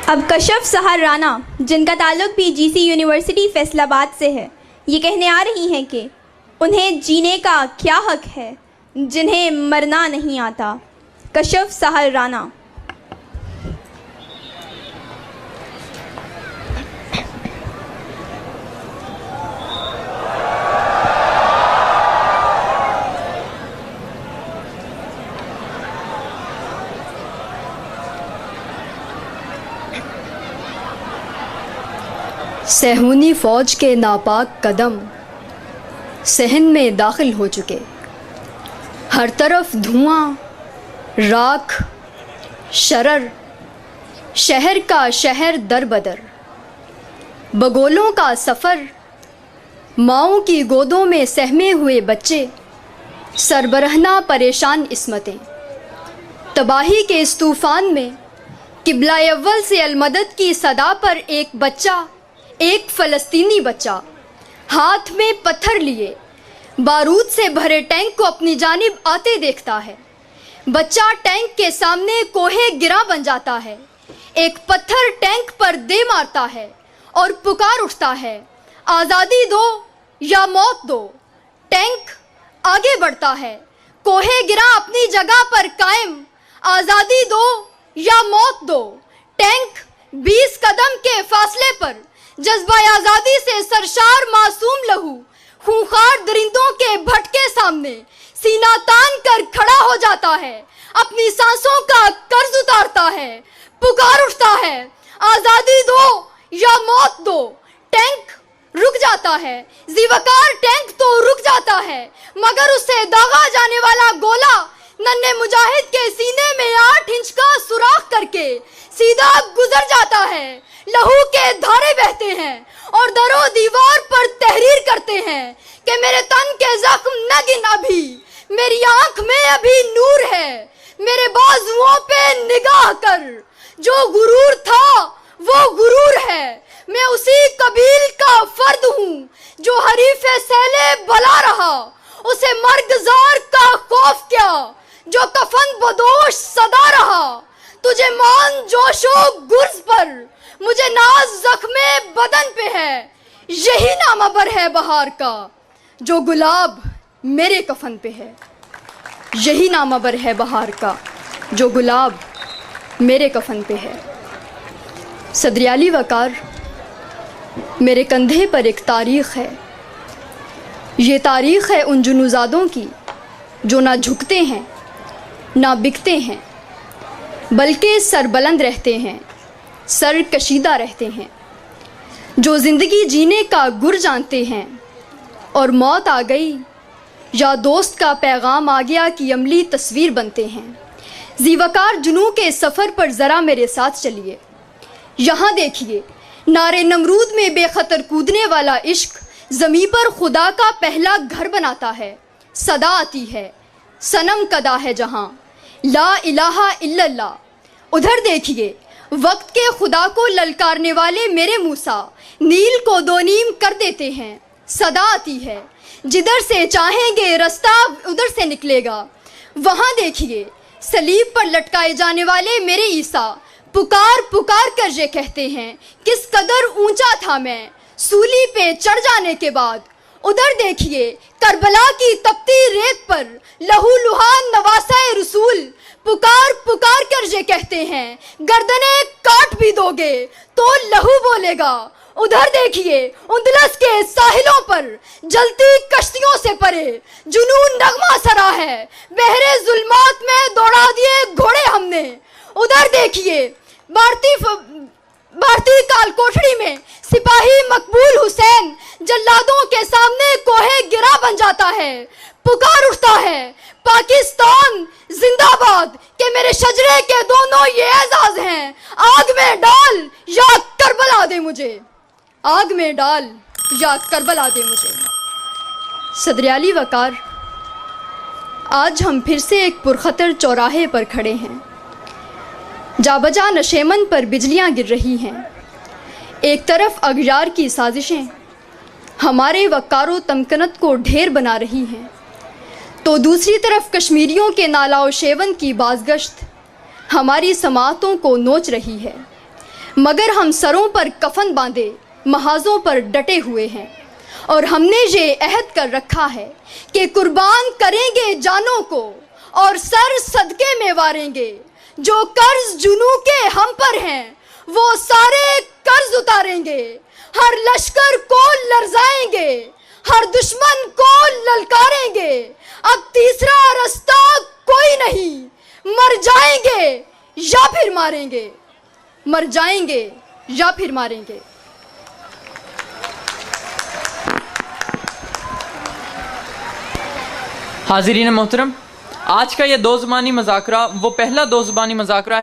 अब कशफ सहर राना, जिनका ताल्लुक पीजीसी यूनिवर्सिटी फैसलाबाद से है, ये कहने आ रही हैं कि उन्हें जीने का क्या हक है जिन्हें मरना नहीं आता। कशफ सहर राना। सहूनी फ़ौज के नापाक कदम सहन में दाखिल हो चुके। हर तरफ धुआं, राख, शरर, शहर का शहर दर बदर। बगोलों का सफ़र, माओं की गोदों में सहमे हुए बच्चे, सरबरहना परेशान इस्मतें। तबाही के इस तूफ़ान में किबला अव्वल से अलमदद की सदा पर एक बच्चा, एक फ़लस्तीनी बच्चा हाथ में पत्थर लिए बारूद से भरे टैंक को अपनी जानिब आते देखता है। बच्चा टैंक के सामने कोहे गिरा बन जाता है। एक पत्थर टैंक पर दे मारता है और पुकार उठता है, आज़ादी दो या मौत दो। टैंक आगे बढ़ता है, कोहे गिरा अपनी जगह पर कायम, आज़ादी दो या मौत दो। टैंक 20 कदम के फासले पर जज्बा आज़ादी से सरशार मासूम लहू खूंखार दरिंदों के भटके सामने सीना तान कर खड़ा हो जाता है। अपनी सांसों का कर्ज उतारता है, पुकार उठता है, आज़ादी दो या मौत दो। टैंक रुक जाता है, ज़ीवकार टैंक तो रुक जाता है, मगर उससे दागा जाने वाला गोला नन्हे मुजाहिद के सीने में 8 इंच का सुराख करके सीधा गुजर जाता है। लहू के धारे बहते हैं और दरो दीवार पर तहरीर करते हैं कि मेरे तन के जख्म न गिन अभी, मेरी आंख में अभी नूर है, मेरे बाजुओं पे निगाह कर। जो गुरूर था वो गुरूर है, मैं उसी कबील का फर्द हूँ जो हरीफे सैले भला रहा। उसे मर्गजार का खौफ क्या जो कफन बदोश सदा रहा। तुझे मान जोशो गुर्ज पर, मुझे नाज जख्मे बदन पे है। यही नामाबर है बहार का जो गुलाब मेरे कफन पे है। यही नामाबर है बहार का जो गुलाब मेरे कफन पे है। सदरियाली वकार, मेरे कंधे पर एक तारीख़ है। ये तारीख़ है उन जुनूज़ादों की जो ना झुकते हैं ना बिकते हैं, बल्कि सरबलंद रहते हैं, सर कशीदा रहते हैं। जो ज़िंदगी जीने का गुर जानते हैं और मौत आ गई या दोस्त का पैगाम आ गया कि अमली तस्वीर बनते हैं। ज़ीवकार जुनू के सफ़र पर ज़रा मेरे साथ चलिए। यहाँ देखिए, नारे नमरूद में बेखतर कूदने वाला इश्क ज़मीं पर खुदा का पहला घर बनाता है। सदा आती है, सनम कदा है जहाँ, ला इलाहा इल्लल्लाह। उधर देखिए, वक्त के खुदा को ललकारने वाले मेरे मूसा नील को दो नीम कर देते हैं। सदा आती है, जिधर से चाहेंगे रास्ता उधर से निकलेगा। वहाँ देखिए, सलीब पर लटकाए जाने वाले मेरे ईसा पुकार पुकार कर ये कहते हैं, किस कदर ऊंचा था मैं सूली पे चढ़ जाने के बाद। उधर देखिए, करबला की तपती रेत पर लहू लुहान नवासाए रसूल पुकार पुकार कर ये कहते हैं, गर्दने काट भी दोगे तो लहू बोलेगा। उधर देखिए, उंदलस के साहिलों पर जलती कश्तियों से परे जुनून नगमा सरा है, बहरे जुल्मात में दौड़ा दिए घोड़े हमने। उधर देखिए, भारतीय काल कोठड़ी में सिपाही मकबूल हुसैन जल्लादों के सामने कोहे गिरा बन जाता है, पुकार उठता है, पाकिस्तान जिंदाबाद के मेरे शजरे के दोनों ये एजाज हैं। आग में डाल या करबला दे मुझे, आग में डाल या करबला दे मुझे। सदरियाली वकार, आज हम फिर से एक पुरखतर चौराहे पर खड़े हैं। जाबजा नशेमन पर बिजलियां गिर रही हैं। एक तरफ अगयार की साजिशें हमारे वकारो तमकनत को ढेर बना रही हैं, तो दूसरी तरफ कश्मीरियों के नालाओ शेवन की बाज़गश्त हमारी समातों को नोच रही है। मगर हम सरों पर कफन बांधे महाजों पर डटे हुए हैं और हमने ये अहद कर रखा है कि कुर्बान करेंगे जानों को और सर सदके में वारेंगे। जो कर्ज जुनू के हम पर हैं वो सारे कर्ज उतारेंगे। हर लश्कर को लरजाएंगे, हर दुश्मन को ललकारेंगे। अब तीसरा रास्ता कोई नहीं, मर जाएंगे या फिर मारेंगे, मर जाएंगे या फिर मारेंगे। हाज़रीन मोहतरम, आज का ये दो ज़बानी मुज़ाकरा वो पहला दो ज़बानी मुज़ाकरा